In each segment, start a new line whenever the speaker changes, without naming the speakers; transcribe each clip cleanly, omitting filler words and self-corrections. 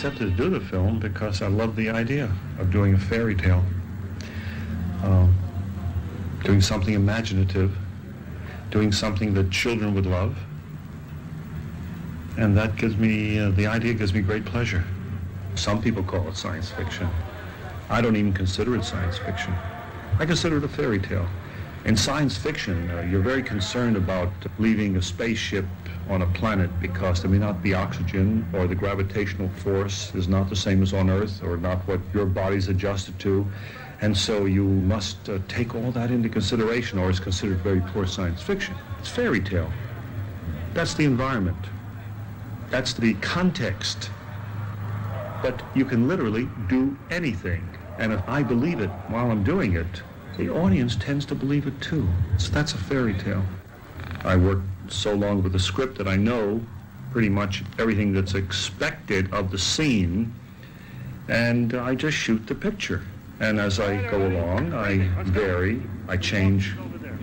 accepted to do the film because I love the idea of doing a fairy tale, doing something imaginative, doing something that children would love, and that gives me, the idea gives me great pleasure. Some people call it science fiction. I don't even consider it science fiction. I consider it a fairy tale. In science fiction, you're very concerned about leaving a spaceship on a planet because there may not be oxygen, or the gravitational force is not the same as on Earth, or not what your body's adjusted to. And so you must take all that into consideration, or it's considered very poor science fiction. It's fairy tale. That's the environment. That's the context. But you can literally do anything. And if I believe it while I'm doing it, the audience tends to believe it too. So that's a fairy tale. I worked so long with the script that I know pretty much everything that's expected of the scene, and I just shoot the picture. And as I go along, I vary, I change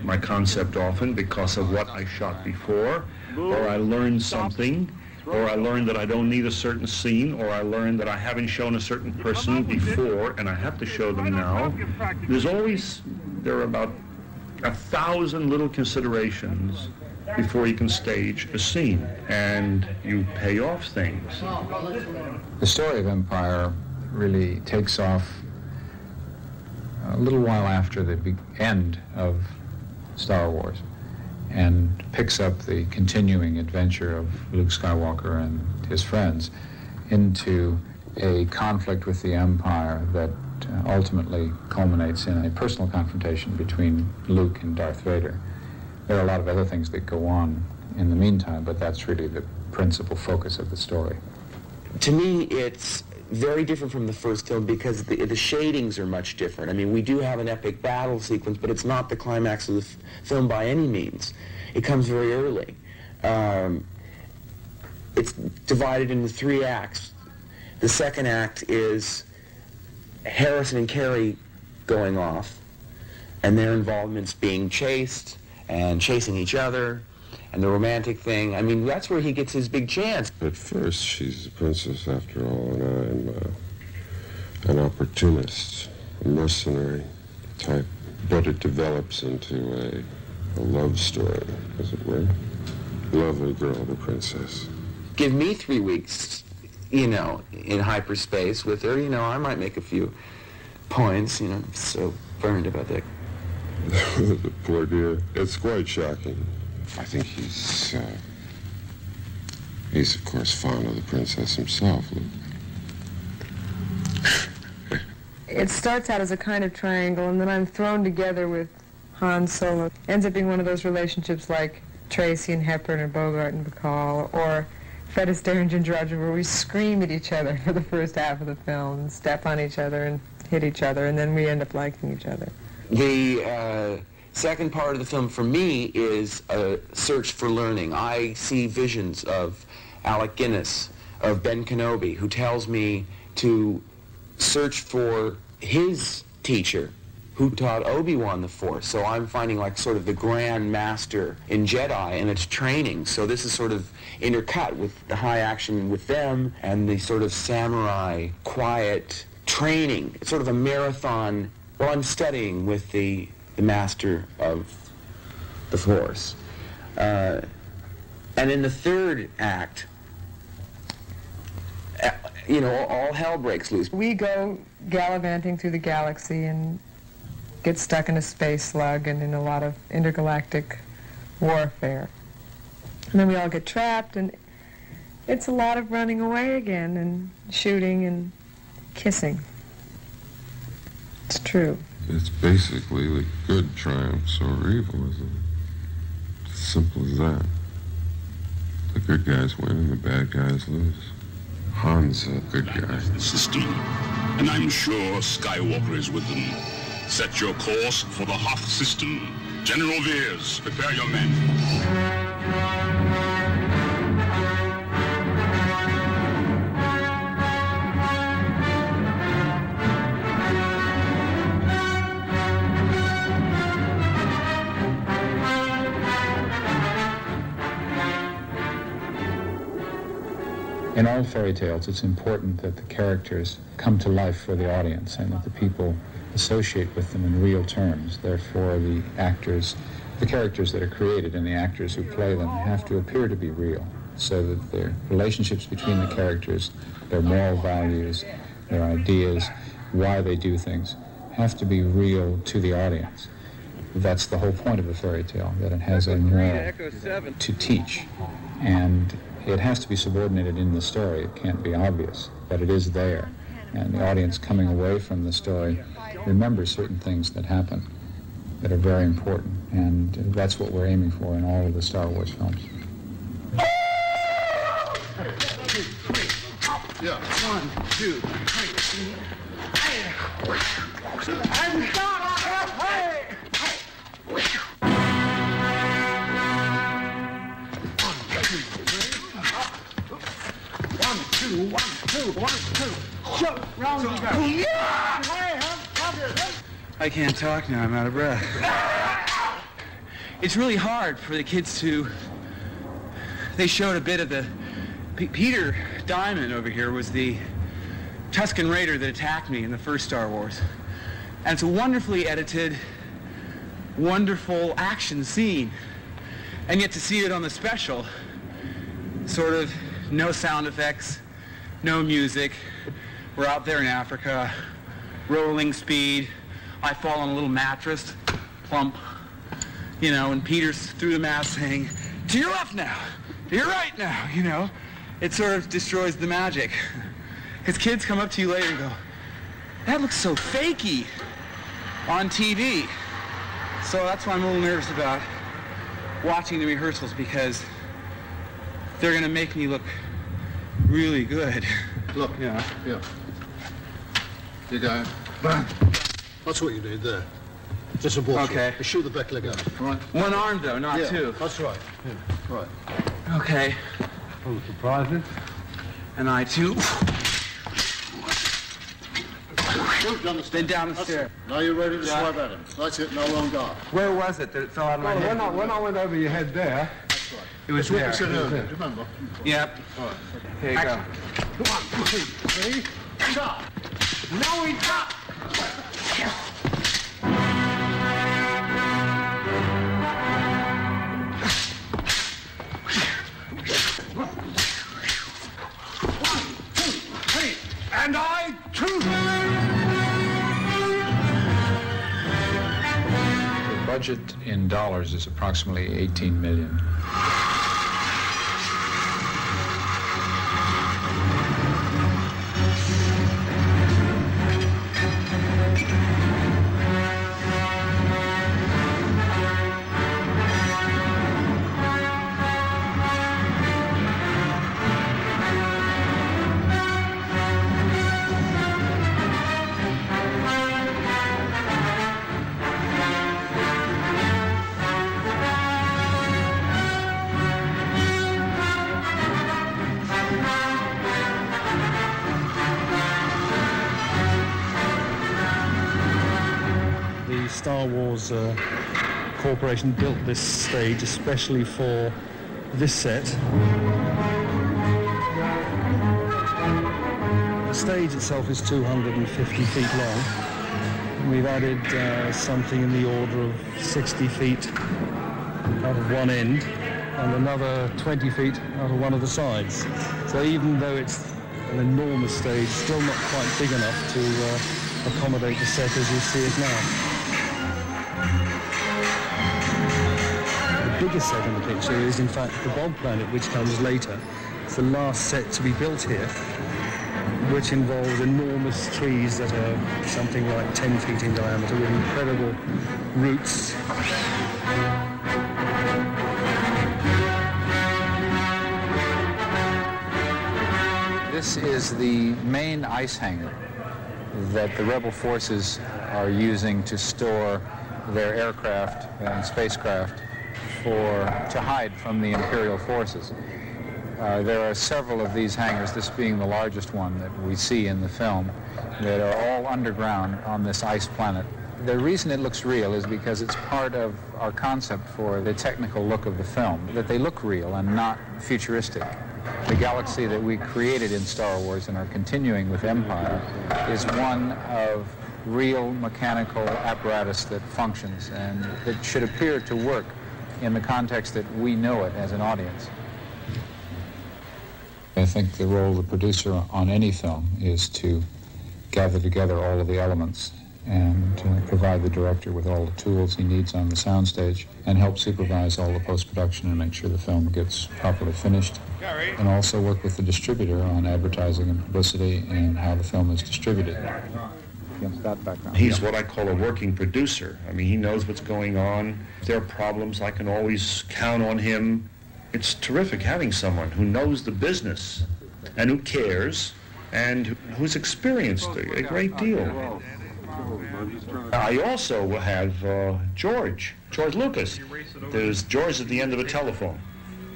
my concept often because of what I shot before, or I learn something, or I learn that I don't need a certain scene, or I learn that I haven't shown a certain person before and I have to show them now. There are about 1,000 little considerations before you can stage a scene, and you pay off things.
The story of Empire really takes off a little while after the end of Star Wars, and picks up the continuing adventure of Luke Skywalker and his friends into a conflict with the Empire that ultimately culminates in a personal confrontation between Luke and Darth Vader. There are a lot of other things that go on in the meantime, but that's really the principal focus of the story.
To me, it's very different from the first film because the shadings are much different. I mean, we do have an epic battle sequence, but it's not the climax of the film by any means. It comes very early. It's divided into 3 acts. The second act is Harrison and Carrie going off, and their involvements being chased and chasing each other, and the romantic thing. I mean, that's where he gets his big chance.
At first, she's a princess after all, and I'm an opportunist, a mercenary type. But it develops into a love story, as it were. Lovely girl, the princess.
Give me 3 weeks, in hyperspace with her, I might make a few points, I'm so burned about that.
The poor dear. It's quite shocking. I think he's of course fond of the princess himself.
It starts out as a kind of triangle, and then I'm thrown together with Han Solo. Ends up being one of those relationships like Tracy and Hepburn or Bogart and Bacall, or Fred Astaire and Ginger Rogers, where we scream at each other for the first half of the film, and step on each other and hit each other, and then we end up liking each other.
The second part of the film for me is a search for learning. I see visions of Alec Guinness, of Ben Kenobi, who tells me to search for his teacher who taught Obi-Wan the Force. So I'm finding like sort of the grand master in Jedi and its training. So this is sort of intercut with the high action with them and the sort of samurai quiet training. It's sort of a marathon. Well, I'm studying with the master of the Force. And in the third act, all hell breaks loose.
We go gallivanting through the galaxy and get stuck in a space slug and in a lot of intergalactic warfare. And then we all get trapped, and it's a lot of running away again and shooting and kissing. It's true.
It's basically the good triumphs over evil, isn't it? It's as simple as that. The good guys win and the bad guys lose. Han's a good guy.
The system, and I'm sure Skywalker is with them. Set your course for the Hoth system. General Veers, prepare your men.
In all fairy tales, it's important that the characters come to life for the audience and that the people associate with them in real terms. Therefore, the characters that are created and the actors who play them have to appear to be real, so that the relationships between the characters, their moral values, their ideas, why they do things, have to be real to the audience. That's the whole point of a fairy tale, that it has a moral to teach. And it has to be subordinated in the story. It can't be obvious, but it is there. And the audience coming away from the story remembers certain things that happen that are very important. And that's what we're aiming for in all of the Star Wars films.
Yeah. 1, 2, 3. And start halfway! 1, 2, 1, 2. Shoot! Round you go. Yeah!
I can't talk now. I'm out of breath. It's really hard for the kids to... They showed a bit of the... Peter Diamond over here was the Tusken Raider that attacked me in the first Star Wars. And it's a wonderfully edited, wonderful action scene. And yet to see it on the special, sort of no sound effects, no music. We're out there in Africa, rolling speed. I fall on a little mattress, plump, you know, and Peter's through the map saying, to your left now, to your right now, you know. It sort of destroys the magic. Because kids come up to you later and go, that looks so fakey on TV. So that's why I'm a little nervous about watching the rehearsals, because they're going to make me look really good.
Look,
Yeah.
yeah. You go, bang. That's what you need there. Just a ball.
Okay.
You shoot the back leg out, right?
One arm, though, not
Yeah,
two.
that's right. Yeah, right.
Okay.
Oh, surprising.
And I, too.
Shoot down the stairs.
Then down the
That's
stair.
it. Now you're ready to
Yeah.
swipe at him. That's it, no long guard.
Where was it that it fell out of my head?
When I went over your head there,
That's right.
It was
That's what
there.
you said earlier, do you remember?
Yep.
Right.
Here you go.
1, 2, 3. Stop.
no, he's not. And I too.
The budget in dollars is approximately 18 million.
The Star Wars Corporation built this stage especially for this set. The stage itself is 250 feet long. We've added something in the order of 60 feet out of one end and another 20 feet out of one of the sides. So even though it's an enormous stage, still not quite big enough to accommodate the set as you see it now. The biggest set in the picture is in fact the Bog Planet, which comes later. It's the last set to be built here, which involves enormous trees that are something like 10 feet in diameter with incredible roots.
This is the main ice hangar that the rebel forces are using to store their aircraft and spacecraft to hide from the Imperial forces. There are several of these hangars, this being the largest one that we see in the film, that are all underground on this ice planet. The reason it looks real is because it's part of our concept for the technical look of the film, that they look real and not futuristic. The galaxy that we created in Star Wars and are continuing with Empire is one of real mechanical apparatus that functions and that should appear to work in the context that we know it as an audience. I think the role of the producer on any film is to gather together all of the elements and provide the director with all the tools he needs on the soundstage and help supervise all the post-production and make sure the film gets properly finished. And also work with the distributor on advertising and publicity and how the film is distributed. Against that background.
He's what I call a working producer. I mean, he knows what's going on. If there are problems, I can always count on him. It's terrific having someone who knows the business and who cares and who's experienced a great deal. I also have George Lucas. There's George at the end of a telephone.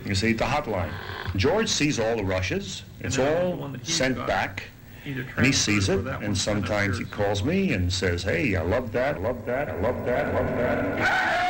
You see, the hotline. George sees all the rushes. It's all sent back. And he sees it, and sometimes he calls me and says, hey, I love that, I love that, I love that, I love that.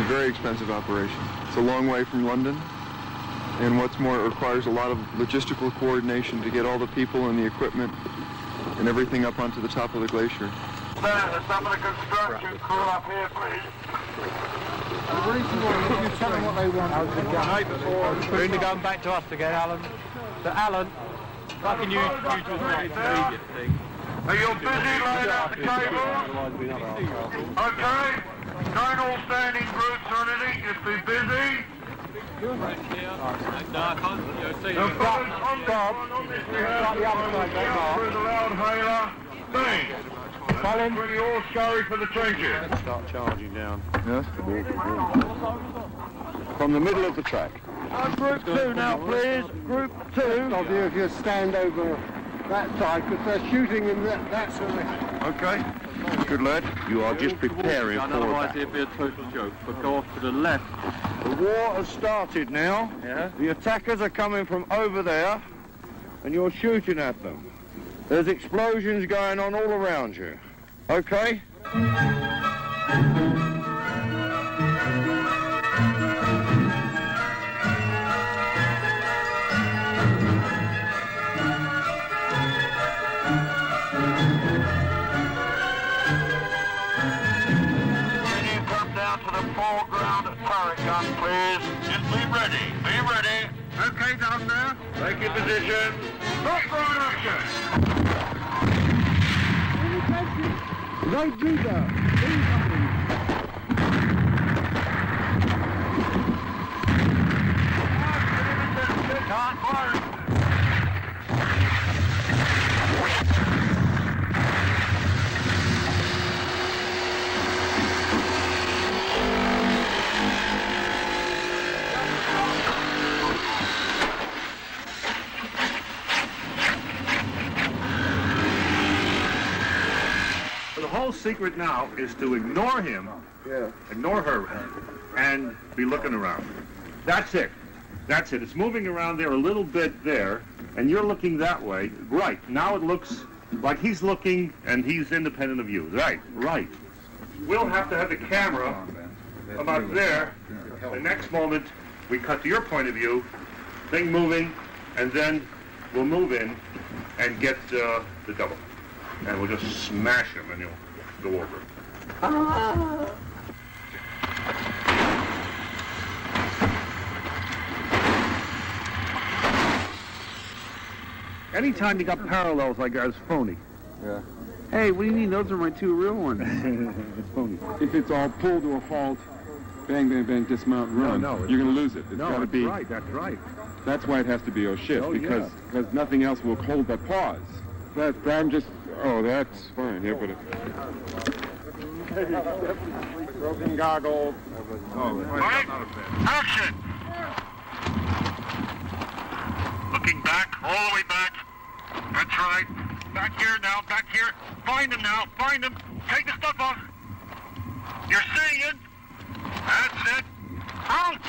Very expensive operation. It's a long way from London, and what's more, it requires a lot of logistical coordination to get all the people and the equipment and everything up onto the top of the glacier.
Sir, some of the construction crew up here, please.
The reason why you tell them what they want. We're into going back to us again, Alan. So, Alan, if I can use you as an intermediate thing.
Are you busy laying out the cables? Okay. Don't all stand in groups or anything, just be busy.
No, I can't see you.
Through the loud hailer. Bang.
Colin.
Pretty all scurry for the trenches.
Let's start charging down.
Yes? From the middle of the track.
Group 2 now, please. Group 2.
Of you if you stand over that side, because they're shooting in that side.
Okay. Good lad. You are just preparing for
otherwise
that.
it'd be a total joke. But go off to the left.
The war has started now.
Yeah.
The attackers are coming from over there, and you're shooting at them. There's explosions going on all around you. Okay? down to the foreground turret gun, please.
Just be ready. Be ready.
Okay, down there.
Take your position.
Look right action.
Right leader.
Can't fire.
The whole secret now is to ignore him, ignore her, and be looking around. That's it. That's it. It's moving around there a little bit there, and you're looking that way. Right. Now it looks like he's looking, and he's independent of you. Right. Right. We'll have to have the camera about there. The next moment, we cut to your point of view, thing moving, and then we'll move in and get the double. And we'll just smash him, and he'll go over. Anytime you got parallels like that, it's phony.
Yeah. Hey, what do you mean? Those are my two real ones.
It's phony.
If it's all pull to a halt, bang, bang, bang, dismount, run,
No,
you're going to lose it. It's
No,
got to
that's
be.
right. That's right.
That's why it has to be oh shit,
Oh,
because nothing else will hold that pause. I'm just. Oh, that's fine. Yeah, but. Broken goggles.
Right. Action.
Looking back, all the way back. That's right. Back here now, back here. Find him now, find him. Take the stuff off. You're seeing it. That's it. Out.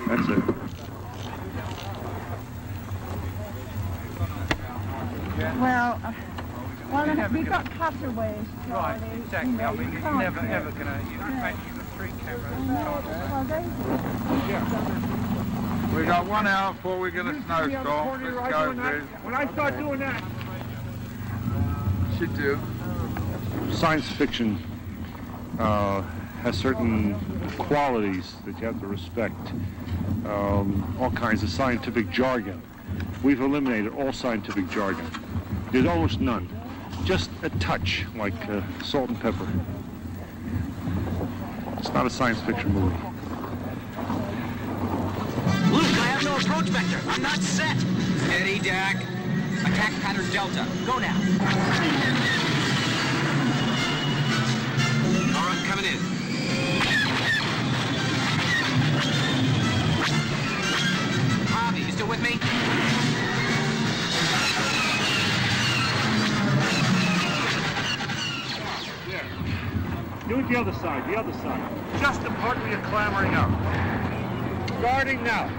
That's it.
Well, we've got cutaways.
Right, exactly. I mean, it's never ever going to, you know, you've got 3 cameras.
We got 1 hour before we get a snowstorm. Let's go, Grizz.
When I start doing that.
Should do.
Science fiction has certain qualities that you have to respect. All kinds of scientific jargon. We've eliminated all scientific jargon. There's almost none. Just a touch, like salt and pepper. It's not a science fiction movie.
Luke, I have no approach vector. I'm not set. Steady, Dak. Attack pattern Delta. Go now. All right, coming in. Bobby, you still with me?
Do it the other side, the other side. Just the part where you're clambering up. Starting now.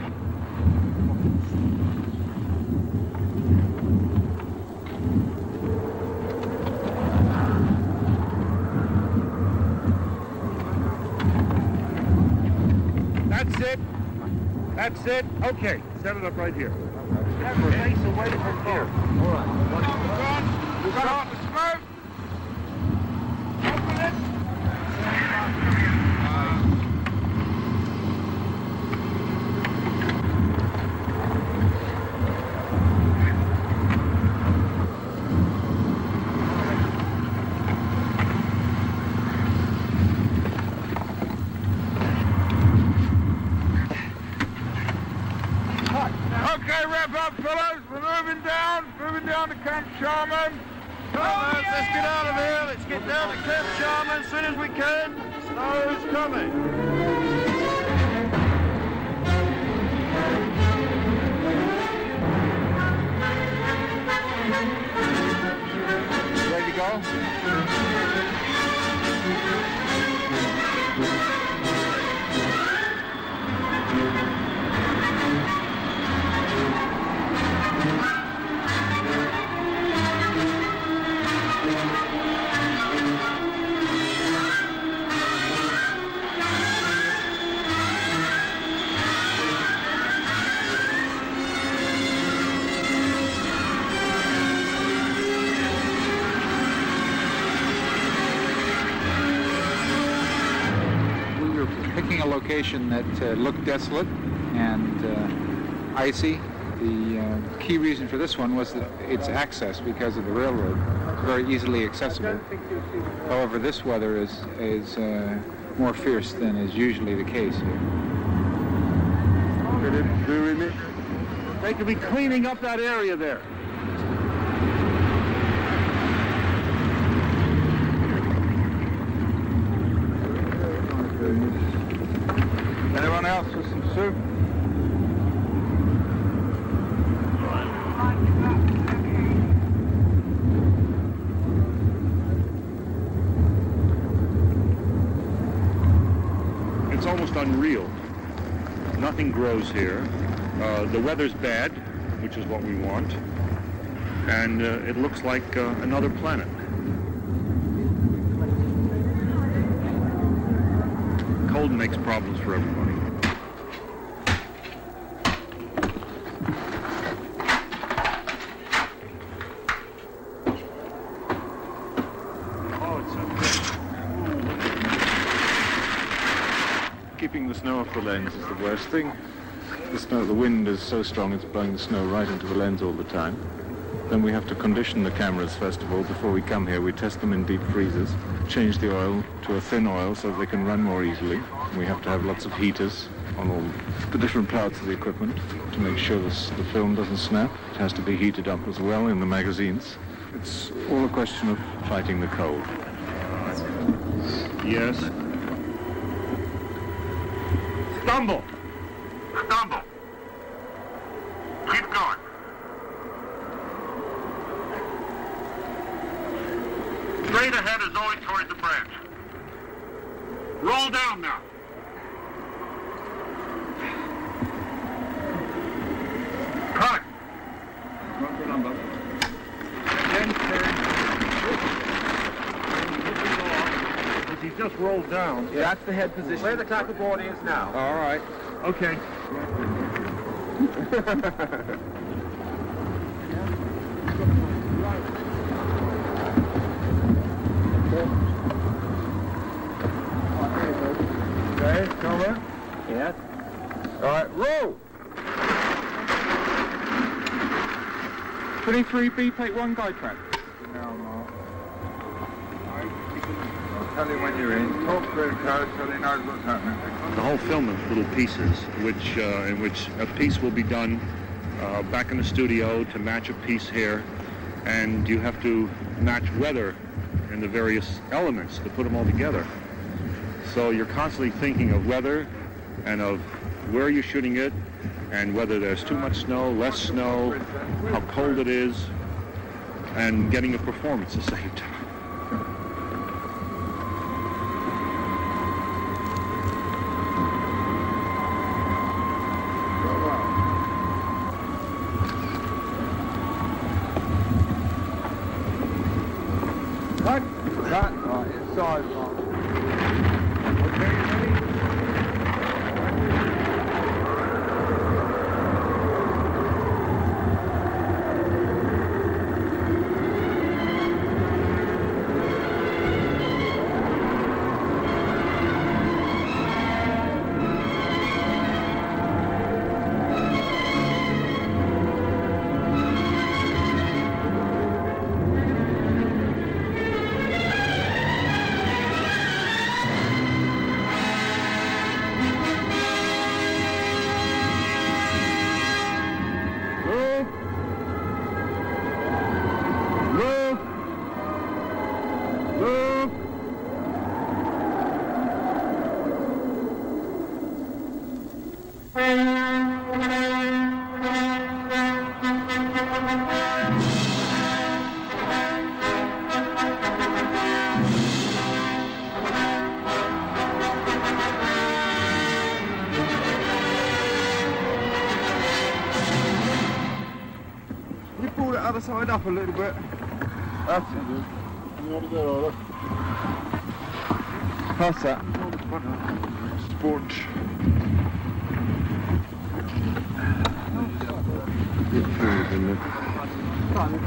That's it. That's it. Okay, set it up right here. Face away from here. All right. We've got the smoke. Open it.
Okay, wrap up, fellows. We're moving down to Camp Sharman. Come on, let's get out of here. Let's get down to Camp Sharman as soon as we can. Snow's coming. Ready to go?
a location that looked desolate and icy. The key reason for this one was that its access because of the railroad. It's very easily accessible. However, this weather is more fierce than is usually the case here.
They could be cleaning up that area there.
Anyone else with some soup?
It's almost unreal. Nothing grows here. The weather's bad, which is what we want, and it looks like another planet. Cold makes problems for everybody.
Keeping the snow off the lens is the worst thing. The wind is so strong it's blowing the snow right into the lens all the time. Then we have to condition the cameras first of all. Before we come here, we test them in deep freezers, change the oil to a thin oil so they can run more easily. We have to have lots of heaters on all the different parts of the equipment to make sure the film doesn't snap. It has to be heated up as well in the magazines. It's all a question of fighting the cold.
Yes.
Stumble. Stumble. Keep going. Straight ahead is always towards the branch. Roll down now. Cut.
What's the number? 10-10.
Because he just rolled down.
Yeah. That's the head position. Where the tackle board is now.
All right. Okay.
Okay, cover.
Yeah.
All right, roll.
23B, take one guide track.
Now, Mark. I'll tell you when you're in. Talk to the coach so he knows what's happening.
The whole film is little pieces, in which a piece will be done back in the studio to match a piece here, and you have to match weather and the various elements to put them all together. So you're constantly thinking of weather and of where you're shooting it and whether there's too much snow, less snow, how cold it is, and getting a performance at the same time.
Cut. Right, inside, Mark. Okay, ready? Other side up a little bit. That's it. You want to go over? Pass that. Sport.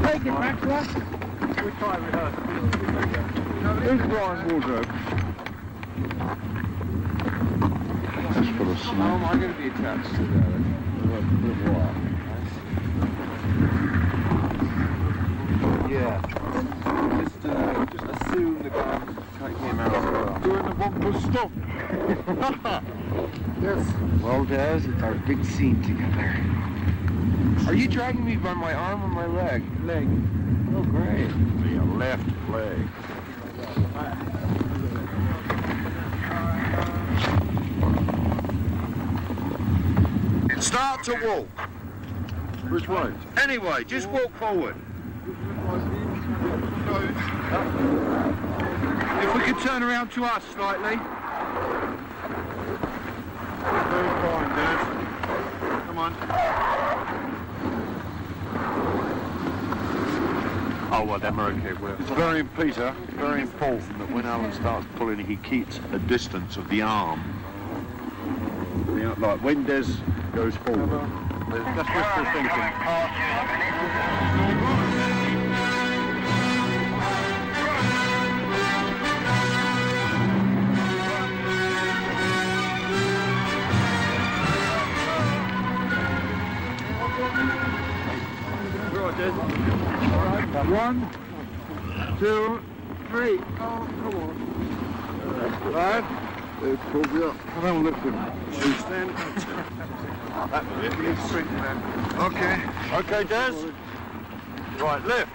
Take it back to us.
We'll try and rehearse.
Who's Brian Wardrobe?
Just full of snow.
Am I going to be attached to that? Yeah. Just assume the guy's taking him out as well.
Doing the bumper stop.
Yes. Well, Des, it's our big scene together. Are you dragging me by my arm or my leg? Leg. Oh, great.
Your left leg.
Start to walk.
Which way?
Anyway, just walk forward. If we could turn around to us slightly.
Very fine, Des. Come on.
Oh, well, then we're okay.
It's very, Peter, very important that when Alan starts pulling, he keeps a distance of the arm. Like when Des goes forward. That's wishful thinking.
One, two, three. Oh, come on. Right.
It pulls you up. I don't lift him. You stand.
That was it. He's sprinting then.
Okay.
Okay, Des. Right, lift.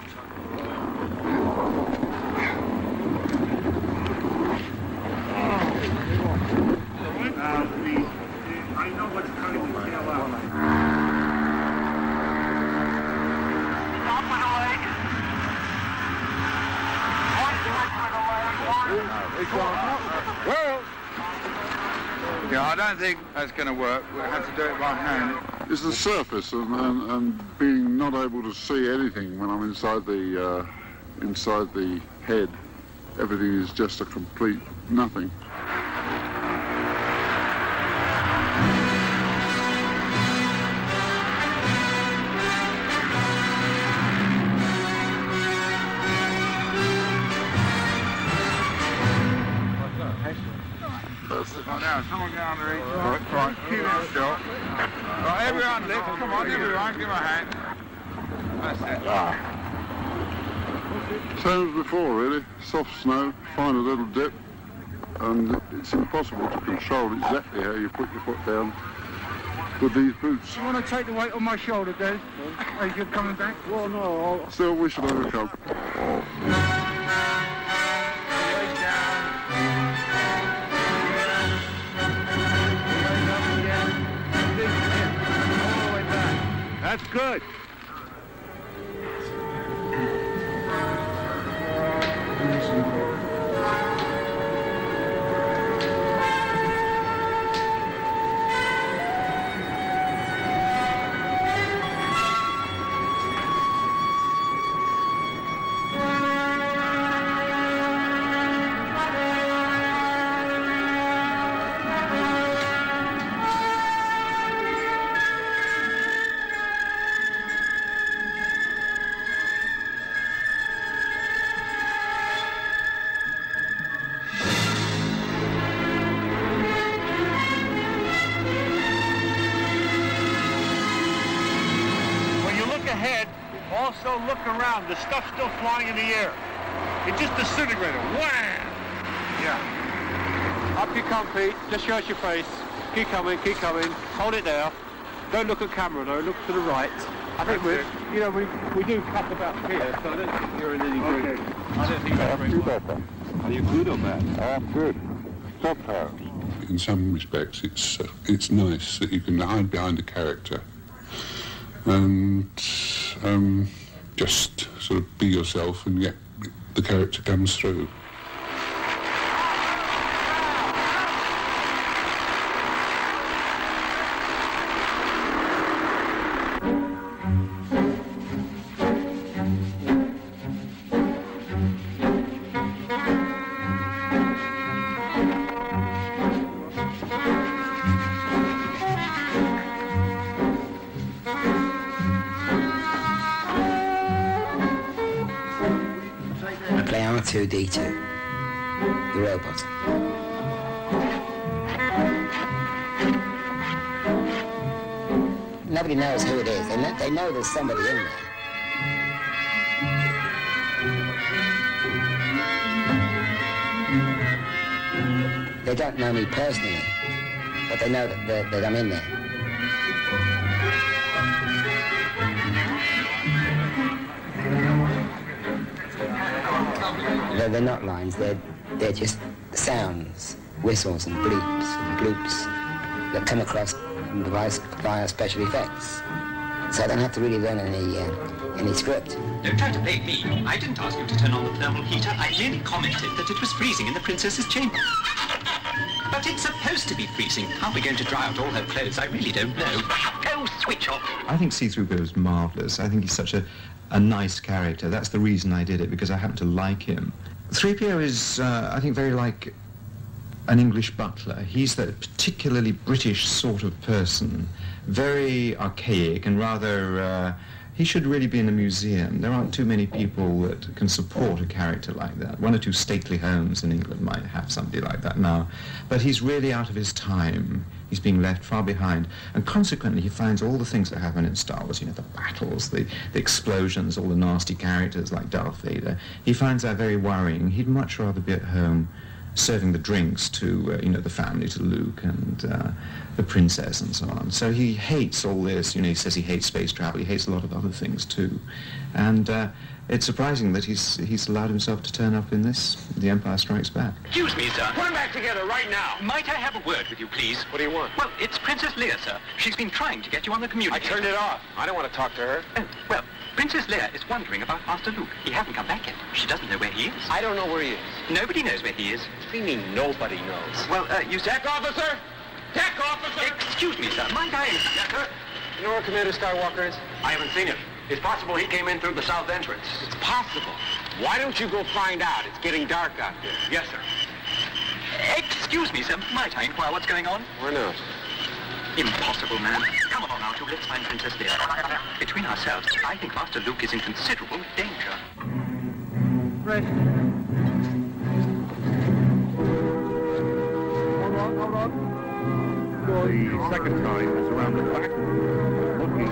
I know what's cutting the tail out. Stop with the leg. One switch with the leg.
Well. Yeah, I don't think that's going to work. We'll have to do it by hand.
It's the surface and being not able to see anything when I'm inside the head. Everything is just a complete nothing.
Someone get under each one. Right, keep it still. Right, everyone lift. Come on, everyone, give him a hand. That's it.
Same as before, really. Soft snow, find a little dip, and it's impossible to control exactly how you put your foot down with these boots.
You want to take the weight on my shoulder, Des? As you're coming back?
Well, no, still we should overcome.
That's good.
Also look around. The stuff's still flying in the air. It just disintegrated. Wham!
Yeah. Up you come, Pete. Just show us your face. Keep coming, keep coming. Hold it there. Don't look at camera though. Look to the right. I think we do cut about here, so I don't think you're in any group. I don't think you're very well. Are you good on that?
I'm good. Somehow. In some respects, it's nice that you can hide behind a character and just sort of be yourself, and yet the character comes through.
R2-D2, the robot. nobody knows who it is. They know there's somebody in there. They don't know me personally, but they know that I'm in there. They're not lines, they're just sounds, whistles and bleeps and bloops that come across via special effects. So I don't have to really learn any script.
Don't try to blame me. I didn't ask you to turn on the thermal heater. I merely commented that it was freezing in the princess's chamber. But it's supposed to be freezing. How are we going to dry out all her clothes? I really don't know. Go switch off.
I think See-Through Bill is marvellous. I think he's such a nice character. That's the reason I did it, because I happen to like him. 3PO is, I think, very like an English butler. He's that particularly British sort of person, very archaic and rather, he should really be in a museum. There aren't too many people that can support a character like that. One or two stately homes in England might have somebody like that now, but he's really out of his time. He's being left far behind, and consequently he finds all the things that happen in Star Wars, you know, the battles, the explosions, all the nasty characters like Darth Vader. He finds that very worrying. He'd much rather be at home serving the drinks to, you know, the family, to Luke and the princess and so on. So he hates all this, you know, he says he hates space travel, he hates a lot of other things too. And it's surprising that he's allowed himself to turn up in this, The Empire Strikes Back.
Excuse me, sir.
Put them back together right now.
Might I have a word with you, please?
What do you want?
Well, it's Princess Leia, sir. She's been trying to get you on the communicator.
I turned it off. I don't want to talk to her.
Oh, well, Princess Leia is wondering about Master Luke. He hasn't come back yet. She doesn't know where he is.
I don't know where he is.
Nobody knows where he is.
What do you mean nobody knows?
Well, you said...
Deck officer! Deck officer!
Excuse me, sir. Might I...
Yes, sir. You know where Commander Skywalker is?
I haven't seen him. It's possible he came in through the south entrance.
It's possible. Why don't you go find out? It's getting dark out there.
Yes, sir.
Excuse me, sir. Might I inquire what's going on?
Why not?
Impossible, man. Come along, Artu. Let's find Princess Leia. Between ourselves, I think Master Luke is in considerable danger.
Rest. Hold on.
The second time is around the back, looking.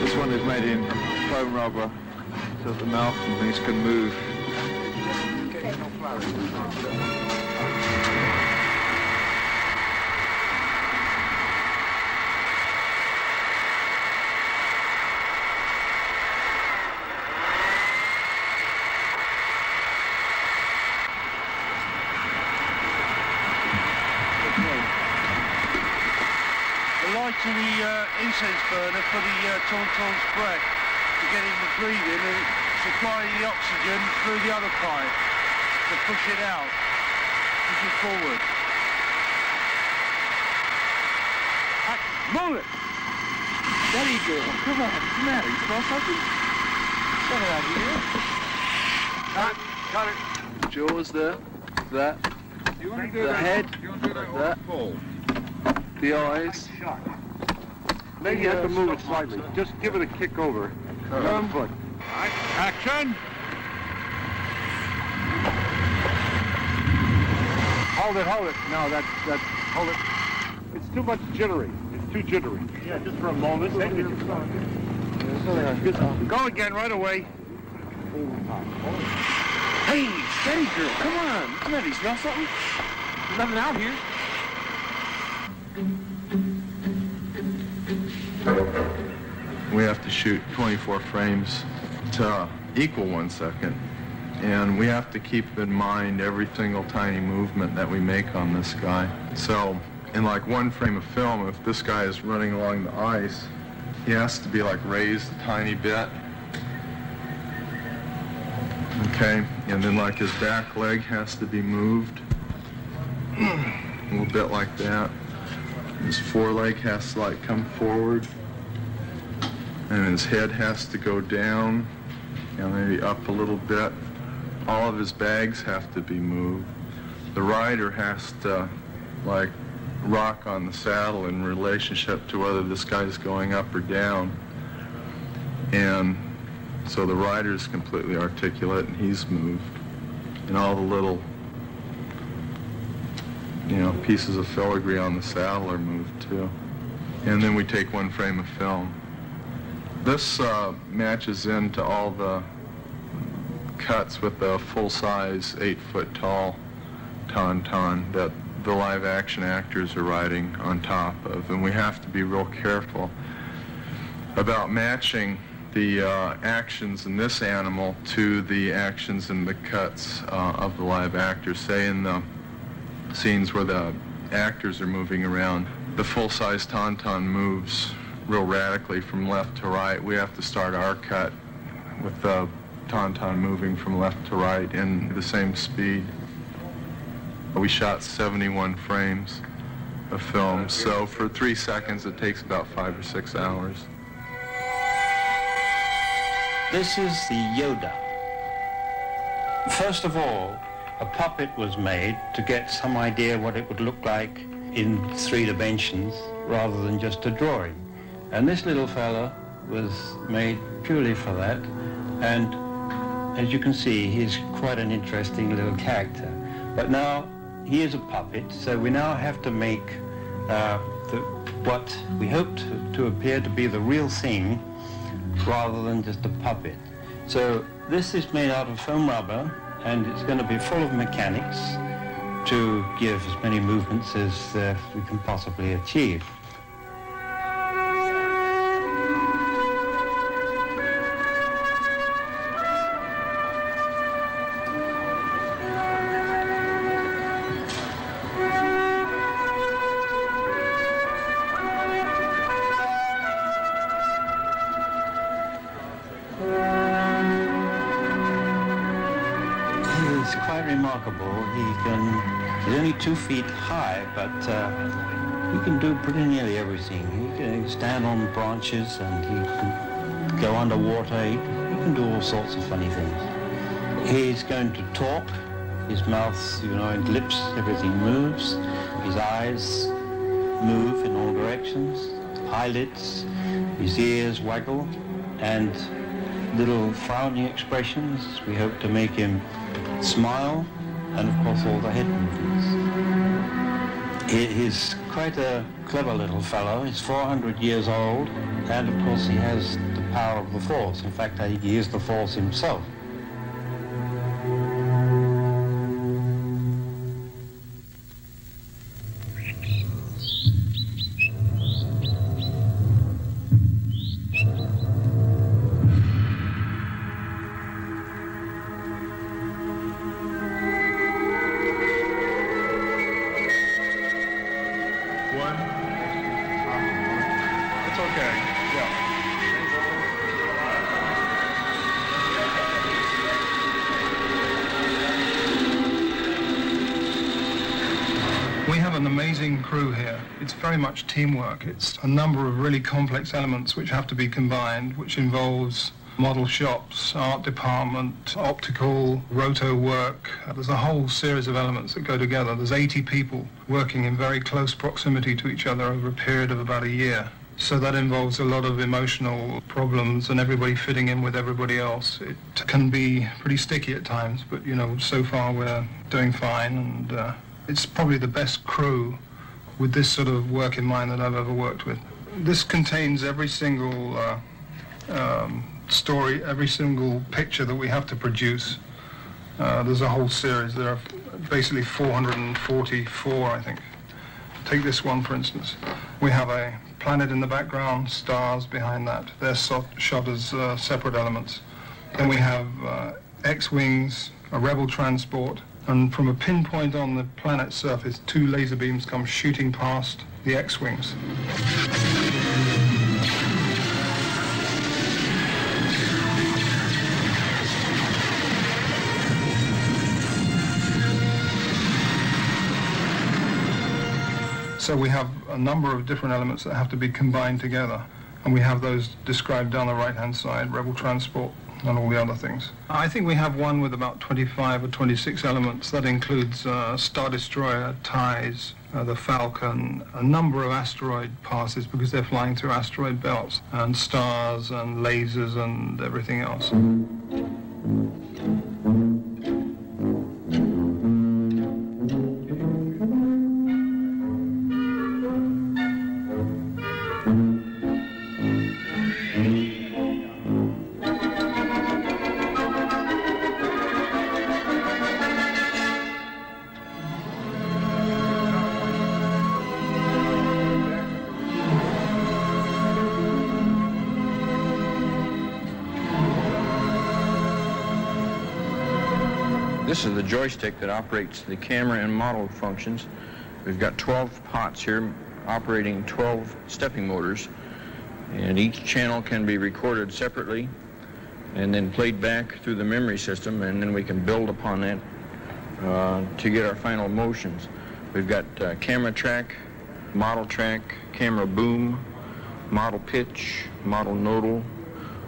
This one is made in foam rubber, so the mouth and things can move.
To the incense burner for the Tauntaun spread to get him to breathe in and supply the oxygen through the other pipe to push it out, push it forward. Move it! Steady girl, come on, what's the matter? You smell something? Something out here. Cut it. Jaws there, that, the head, that, the eyes.
Maybe you have to move it slightly. Just give it a kick over. Foot. Action! Hold it. No, hold it. It's too much jittery. It's too jittery. Yeah, just for a moment. Go again right away.
Hey, steady girl, come on. Come on, you smell something? There's nothing out here.
We have to shoot 24 frames to equal 1 second. And we have to keep in mind every single tiny movement that we make on this guy. So in like 1 frame of film, if this guy is running along the ice, he has to be like raised a tiny bit. Okay, and then like his back leg has to be moved. A little bit like that. His foreleg has to like come forward. And his head has to go down, and maybe up a little bit. All of his bags have to be moved. The rider has to, like, rock on the saddle in relationship to whether this guy's going up or down. And So the rider's completely articulate and he's moved. And all the little, pieces of filigree on the saddle are moved too. And then we take one frame of film. This matches into all the cuts with the full-size 8-foot-tall tauntaun that the live-action actors are riding on top of. And we have to be real careful about matching the actions in this animal to the actions in the cuts of the live actors. Say in the scenes where the actors are moving around, the full-size tauntaun moves real radically from left to right. We have to start our cut with the tauntaun moving from left to right in the same speed. We shot 71 frames of film, so for 3 seconds it takes about 5 or 6 hours.
This is the Yoda. First of all, a puppet was made to get some idea what it would look like in 3 dimensions rather than just a drawing. And this little fella was made purely for that. And as you can see, he's quite an interesting little character. But now he is a puppet, so we now have to make what we hope to appear to be the real thing rather than just a puppet. So this is made out of foam rubber, and it's going to be full of mechanics to give as many movements as we can possibly achieve. He's quite remarkable. He's only 2 feet high, but he can do pretty nearly everything. He can stand on branches and he can go underwater. He can do all sorts of funny things. He's going to talk. His mouth, and lips, everything moves. His eyes move in all directions. Eyelids, his ears waggle, and little frowning expressions. We hope to make him smile, and of course all the head movements. He's quite a clever little fellow. He's 400 years old, and of course he has the power of the Force. In fact, he is the Force himself.
It's okay, yeah.
We have an amazing crew here. It's very much teamwork. It's a number of really complex elements which have to be combined, which involves model shops, art department, optical, roto work. There's a whole series of elements that go together. There's 80 people working in very close proximity to each other over a period of about a year. So that involves a lot of emotional problems and everybody fitting in with everybody else. It can be pretty sticky at times, but so far we're doing fine, and it's probably the best crew with this sort of work in mind that I've ever worked with. This contains every single story, every single picture that we have to produce. There's a whole series. There are basically 444, I think. Take this one, for instance. We have a planet in the background, stars behind that. They're shot as separate elements. Then we have X-wings, a rebel transport, and from a pinpoint on the planet's surface, 2 laser beams come shooting past the X-wings. So we have a number of different elements that have to be combined together, and we have those described down the right-hand side, rebel transport and all the other things. I think we have one with about 25 or 26 elements. That includes Star Destroyer, ties, the Falcon, a number of asteroid passes because they're flying through asteroid belts, and stars and lasers and everything else.
This is the joystick that operates the camera and model functions. We've got 12 pots here operating 12 stepping motors, and each channel can be recorded separately and then played back through the memory system, and then we can build upon that to get our final motions. We've got camera track, model track, camera boom, model pitch, model nodal,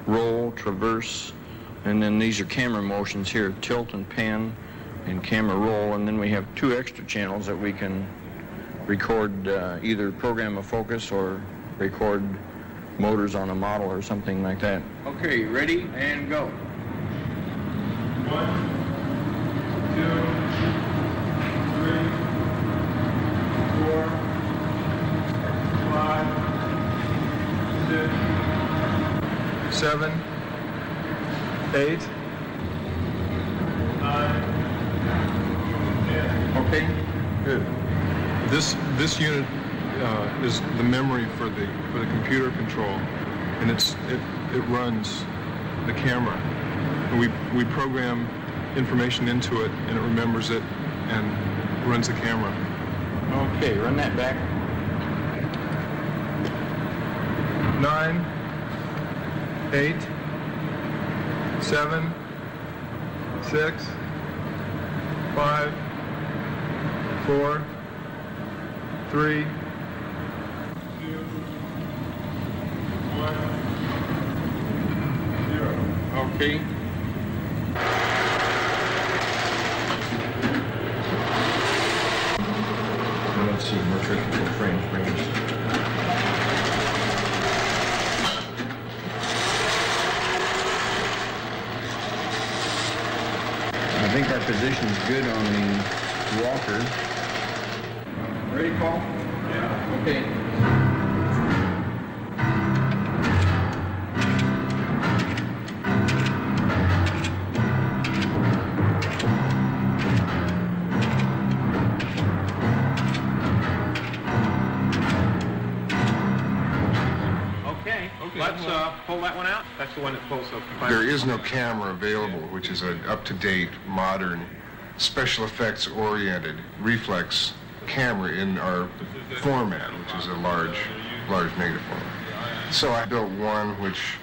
roll, traverse, and then these are camera motions here, tilt and pan and camera roll, and then we have 2 extra channels that we can record either program a focus or record motors on a model or something like that. Okay, ready and go. 1, 2, 3, 4, 5, 6, 7, 8, 9, 10. Okay, good.
This unit is the memory for the computer control, and it runs the camera. And we program information into it, and it remembers it and runs the camera.
Okay, run that back.
9, 8, 7, 6, 5, 4, 3, 2, 1.
Okay. Let's see, motor control frames. I think our position's good on the walker. Ready, Paul? Yeah. Okay.
Let's pull that one out. That's the one that pulls up.
There is no camera available, which is an up-to-date, modern, special effects-oriented reflex camera in our format, which is a large negative format. So I built one which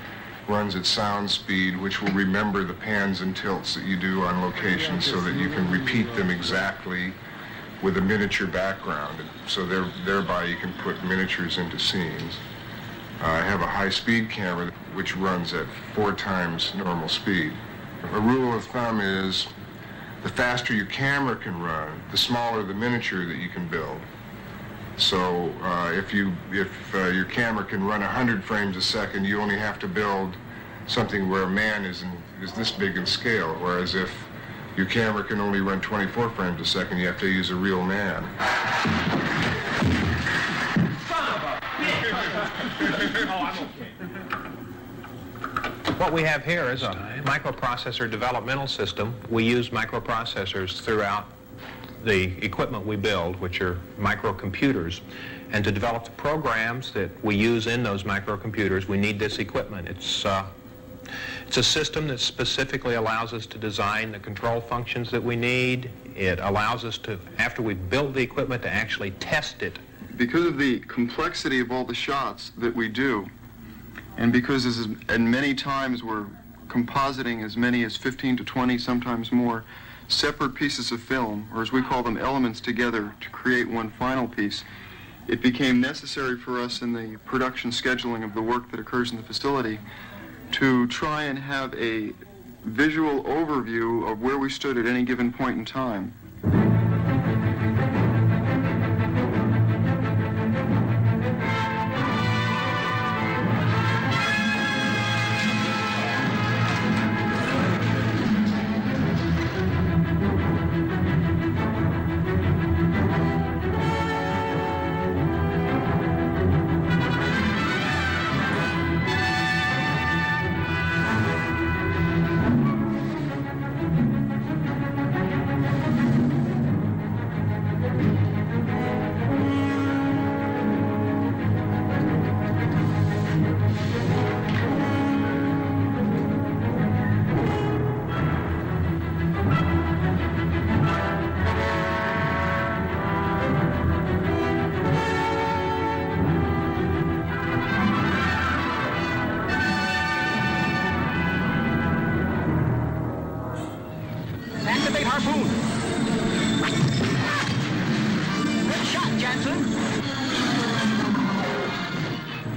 runs at sound speed, which will remember the pans and tilts that you do on location so that you can repeat them exactly with a miniature background. So thereby you can put miniatures into scenes. I have a high-speed camera which runs at 4 times normal speed. A rule of thumb is the faster your camera can run, the smaller the miniature that you can build. So if your camera can run 100 frames a second, you only have to build something where a man is this big in scale, whereas if your camera can only run 24 frames a second, you have to use a real man.
What we have here is a microprocessor developmental system. We use microprocessors throughout the equipment we build, which are microcomputers. And to develop the programs that we use in those microcomputers, we need this equipment. It's a system that specifically allows us to design the control functions that we need. It allows us to, after we build the equipment, to actually test it.
Because of the complexity of all the shots that we do, and because and many times we're compositing as many as 15 to 20, sometimes more, separate pieces of film, or as we call them, elements together to create one final piece, it became necessary for us in the production scheduling of the work that occurs in the facility to try and have a visual overview of where we stood at any given point in time.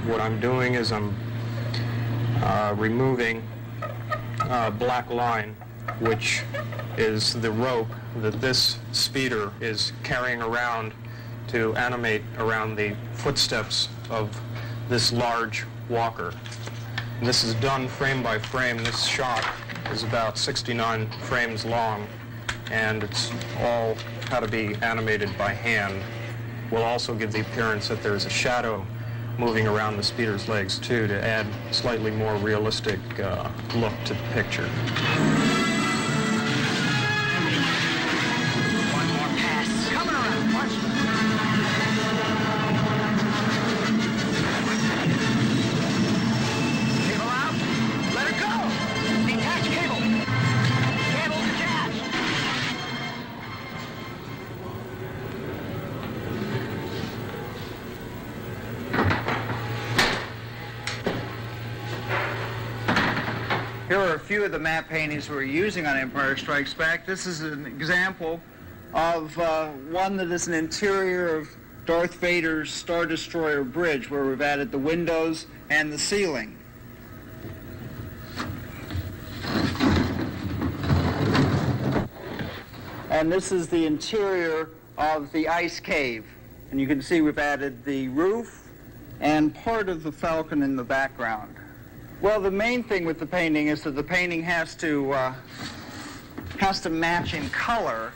what I'm doing is I'm removing a black line, which is the rope that this speeder is carrying around to animate around the footsteps of this large walker. This is done frame by frame. This shot is about 69 frames long, and it's all how to be animated by hand. Will also give the appearance that there's a shadow moving around the speeder's legs too, to add slightly more realistic look to the picture.
One more pass. Coming around. Watch. Cable out. Let her go. Detach cable. Cable detached.
Here are a few of the matte paintings we're using on Empire Strikes Back. This is an example of one that is an interior of Darth Vader's Star Destroyer bridge, where we've added the windows and the ceiling. And this is the interior of the ice cave. And you can see we've added the roof and part of the Falcon in the background. Well, the main thing with the painting is that the painting has to match in color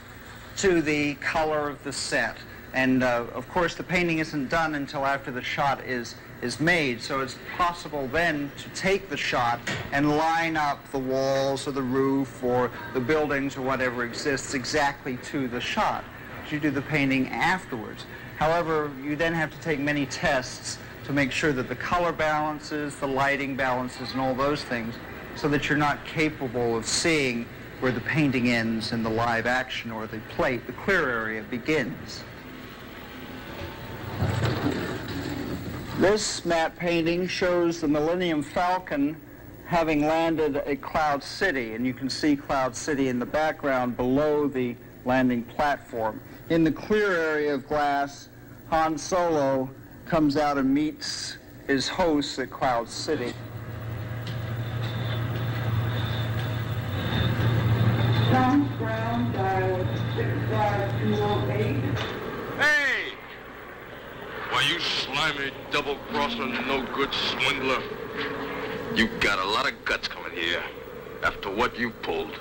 to the color of the set. And of course, the painting isn't done until after the shot is made, so it's possible then to take the shot and line up the walls or the roof or the buildings or whatever exists exactly to the shot. You do the painting afterwards. However, you then have to take many tests to make sure that the color balances, the lighting balances, and all those things, so that you're not capable of seeing where the painting ends and the live action or the plate, the clear area, begins. This matte painting shows the Millennium Falcon having landed at Cloud City, and you can see Cloud City in the background below the landing platform. In the clear area of glass, Han Solo comes out and meets his hosts at Cloud City.
Launch ground dial 65208.
Hey! Why, you slimy, double-crossing, no-good swindler. You got a lot of guts coming here after what you pulled.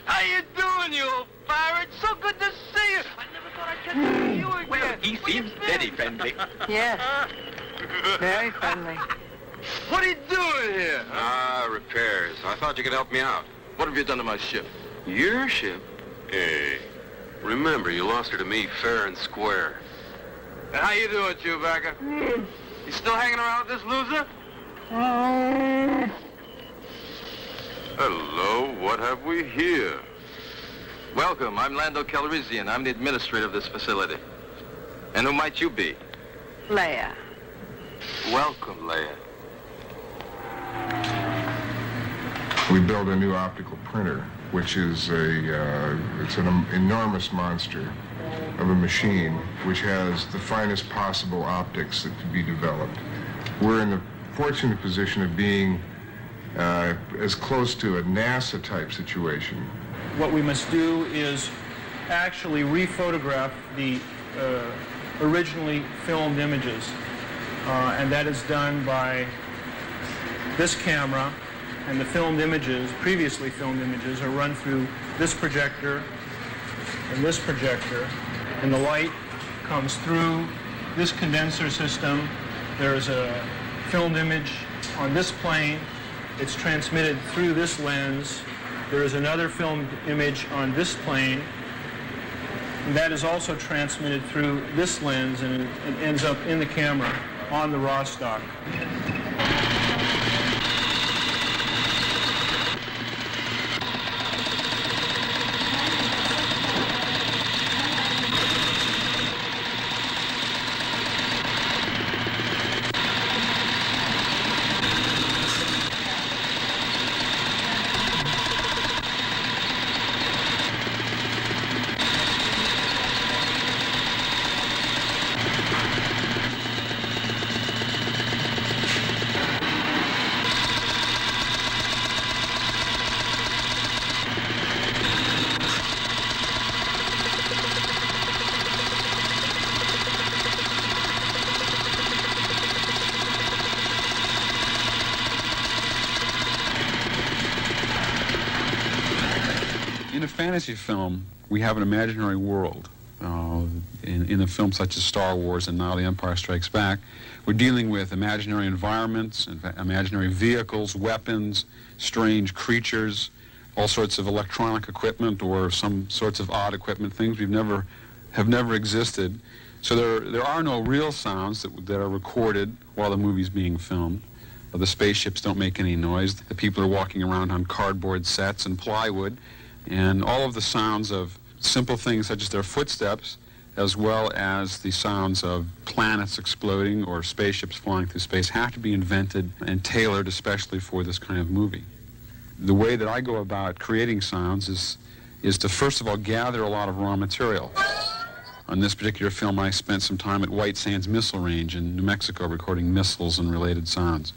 How you doing, you old pirate? So good to see you. I never thought I'd get to see you again.
Well, he seems very friendly.
Yes. Very friendly.
What are you doing here? Ah, repairs. I thought you could help me out. What have you done to my ship? Your ship? Hey, remember, you lost her to me fair and square.
And how you doing, Chewbacca? You still hanging around with this loser?
Hello, what have we here?
Welcome, I'm Lando Calrissian. I'm the administrator of this facility. And who might you be?
Leia.
Welcome, Leia.
We built a new optical printer, which is it's an enormous monster of a machine which has the finest possible optics that could be developed. We're in the fortunate position of being as close to a NASA-type situation.
What we must do is actually rephotograph the originally filmed images, and that is done by this camera, and the filmed images, previously filmed images, are run through this projector and this projector, and the light comes through this condenser system. There's a filmed image on this plane. It's transmitted through this lens. There is another filmed image on this plane, and that is also transmitted through this lens, and it ends up in the camera on the raw stock.
in a fantasy film, we have an imaginary world. In a film such as Star Wars and now The Empire Strikes Back, we're dealing with imaginary environments, imaginary vehicles, weapons, strange creatures, all sorts of electronic equipment or some sorts of odd equipment, things have never existed. So there are no real sounds that are recorded while the movie's being filmed. The spaceships don't make any noise. The people are walking around on cardboard sets and plywood, and all of the sounds of simple things such as their footsteps, as well as the sounds of planets exploding or spaceships flying through space, have to be invented and tailored especially for this kind of movie. The way that I go about creating sounds is to first of all gather a lot of raw material. On this particular film, I spent some time at White Sands Missile Range in New Mexico recording missiles and related sounds.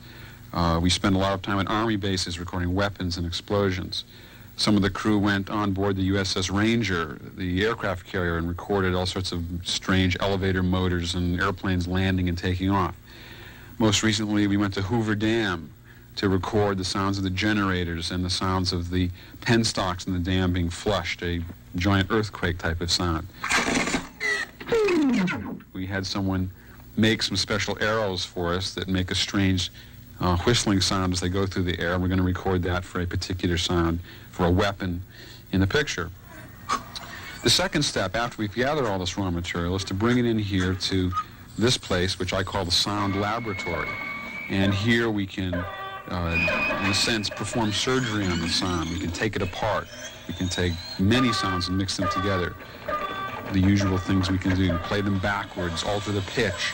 We spent a lot of time at Army bases recording weapons and explosions. Some of the crew went on board the USS Ranger, the aircraft carrier, and recorded all sorts of strange elevator motors and airplanes landing and taking off. Most recently, we went to Hoover Dam to record the sounds of the generators and the sounds of the penstocks in the dam being flushed, a giant earthquake type of sound. We had someone make some special arrows for us that make a strange whistling sound as they go through the air. We're going to record that for a particular sound for a weapon in the picture. The second step, after we've gathered all this raw material, is to bring it in here to this place, which I call the sound laboratory. And here we can, in a sense, perform surgery on the sound. We can take it apart. We can take many sounds and mix them together. The usual things we can do: play them backwards, alter the pitch,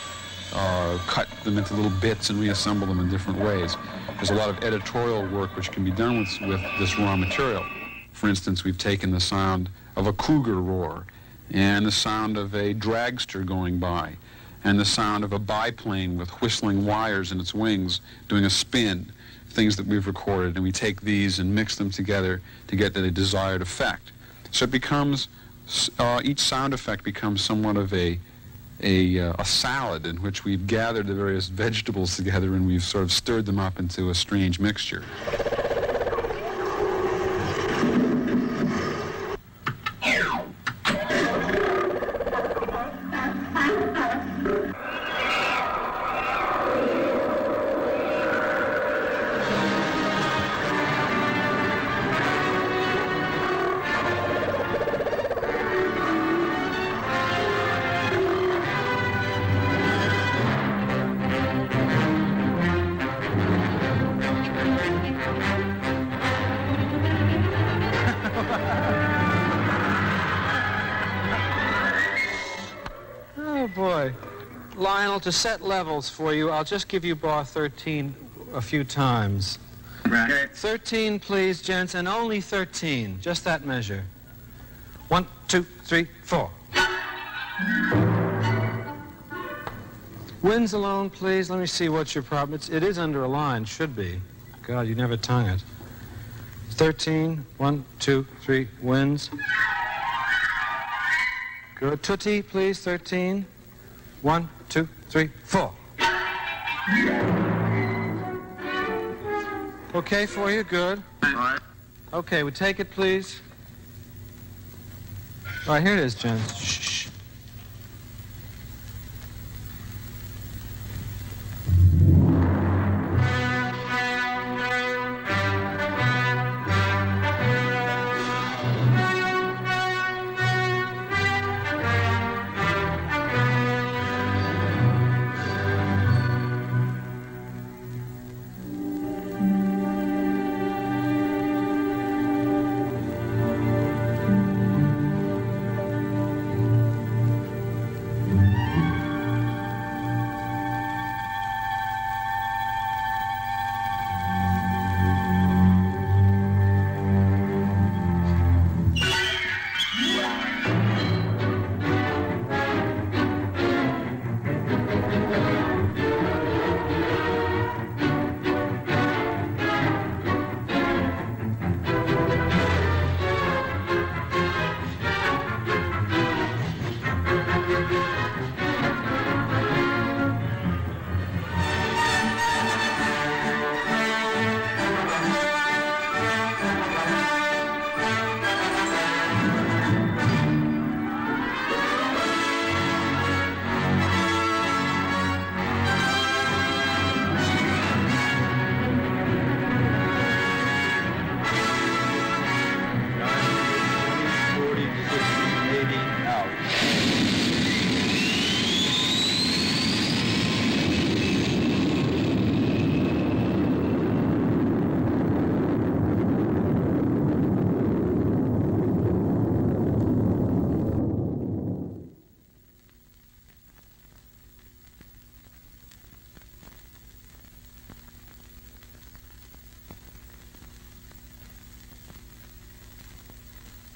cut them into little bits and reassemble them in different ways. There's a lot of editorial work which can be done with this raw material. For instance, we've taken the sound of a cougar roar, and the sound of a dragster going by, and the sound of a biplane with whistling wires in its wings doing a spin, things that we've recorded, and we take these and mix them together to get the desired effect. So it becomes, each sound effect becomes somewhat of a salad in which we've gathered the various vegetables together and we've sort of stirred them up into a strange mixture.
Lionel, to set levels for you, I'll just give you bar 13 a few times.
Right.
13, please, gents, and only 13. Just that measure. 1, 2, 3, 4. Winds alone, please. Let me see what's your problem. It is under a line, should be. God, you never tongue it. 13, 1, 2, 3, winds. Good. Tutti, please, 13. 1, 2, 3, 4. Okay for you? Good.
All right.
Okay, we take it, please. All right, here it is, gents. Shh.